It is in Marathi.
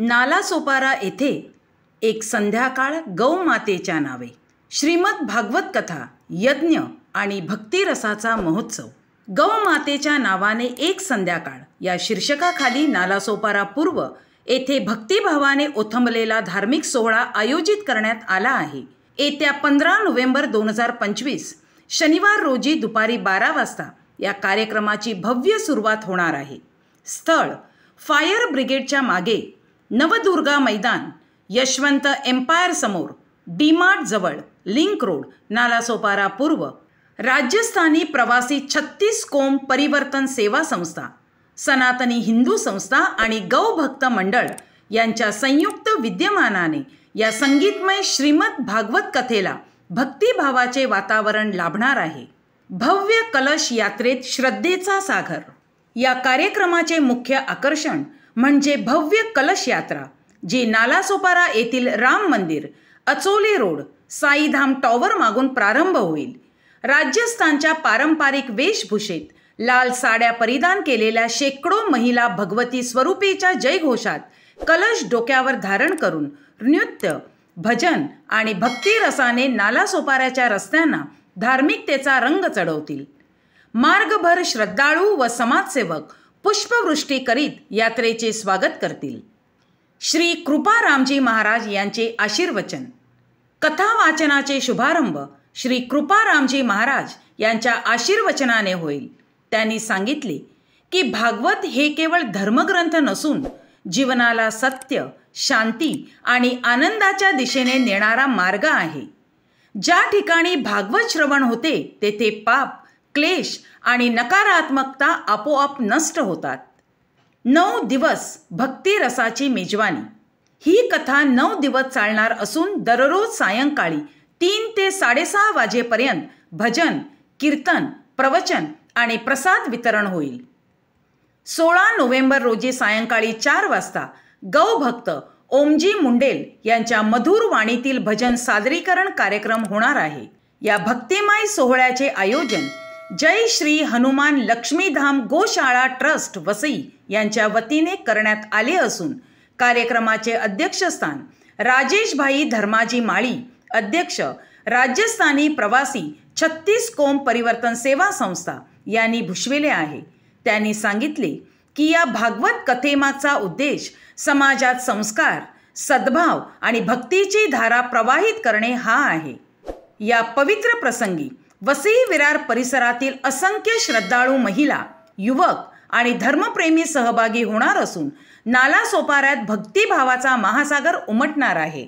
नालासोपारा येथे एक संध्याकाळ गौमातेच्या नावे श्रीमद भागवत कथा यज्ञ आणि भक्तिरसाचा महोत्सव. गौमातेच्या नावाने एक संध्याकाळ या शीर्षकाखाली नालासोपारा पूर्व येथे भक्तिभावाने ओथंबलेला धार्मिक सोहळा आयोजित करण्यात आला आहे. येत्या 15 नोव्हेंबर 2025 शनिवार रोजी दुपारी 12 वाजता या कार्यक्रमाची भव्य सुरुवात होणार आहे. स्थळ फायर ब्रिगेडच्या मागे, नवदुर्गा मैदान, यशवंत एम्पायर समोर, डीमार्ट जवळ, लिंक रोड, नालासोपारा पूर्व. राजस्थानी प्रवासी 36 कोम परिवर्तन सेवा संस्था, सनातनी हिंदू संस्था आणि गौभक्त मंडळ यांच्या संयुक्त विद्यमानाने या संगीतमय श्रीमद भागवत कथेला भक्तिभावाचे वातावरण लाभणार आहे. भव्य कलश यात्रेत श्रद्धेचा सागर. या कार्यक्रमाचे मुख्य आकर्षण म्हणजे भव्य कलश यात्रा, जी नालासोपारा येथील राम मंदिर, अचोले रोड, साईधाम टॉवर मागून प्रारंभ होईल. राजस्थानच्या पारंपरिक वेशभूषेत लाल साड्या परिधान केलेल्या शेकडो महिला भगवती स्वरूपीच्या जयघोषात कलश डोक्यावर धारण करून नृत्य, भजन आणि भक्तिरसाने नालासोपाऱ्याच्या रस्त्यांना धार्मिकतेचा रंग चढवतील. मार्गभर श्रद्धाळू व समाजसेवक पुष्पवृष्टी करीत यात्रेचे स्वागत करतील. श्री कृपारामजी महाराज यांचे आशीर्वचन. कथा वाचनाचे शुभारंभ श्री कृपारामजी महाराज यांच्या आशीर्वचनाने होईल. त्यांनी सांगितले की भागवत हे केवळ धर्मग्रंथ नसून जीवनाला सत्य, शांती आणि आनंदाच्या दिशेने नेणारा मार्ग आहे. ज्या ठिकाणी भागवत श्रवण होते तेथे पाप, क्लेश आणि नकारात्मकता आपोआप नष्ट होतात. 9 दिवस भक्तिरसाची मेजवानी. ही कथा 9 दिवस चालणार असून दररोज सायंकाळी 3 ते 6:30 वाजेपर्यंत भजन, कीर्तन, प्रवचन आणि प्रसाद वितरण होईल. 16 नोव्हेंबर रोजी सायंकाळी 4 वाजता गौभक्त ओमजी मुंडेल यांच्या मधुर वाणीतील भजन सादरीकरण कार्यक्रम होणार आहे. या भक्तिमय सोहळ्याचे आयोजन जय श्री हनुमान लक्ष्मीधाम गोशाळा ट्रस्ट वसई यांच्या वतीने करण्यात आले असून कार्यक्रमाचे अध्यक्षस्थान राजेशभाई धर्माजी माळी, अध्यक्ष, राजस्थानी प्रवासी 36 कोम परिवर्तन सेवा संस्था यांनी भूषविले आहे. त्यांनी सांगितले की या भागवत कथेमागचा उद्देश समाजात संस्कार, सद्भाव आणि भक्तीची धारा प्रवाहित करणे हा आहे. या पवित्र प्रसंगी वसई विरार परिसरातील असंख्य श्रद्धाळू महिला, युवक आणि धर्मप्रेमी सहभागी होणार असून नालासोपाऱ्यात भक्तिभावाचा महासागर उमटणार आहे.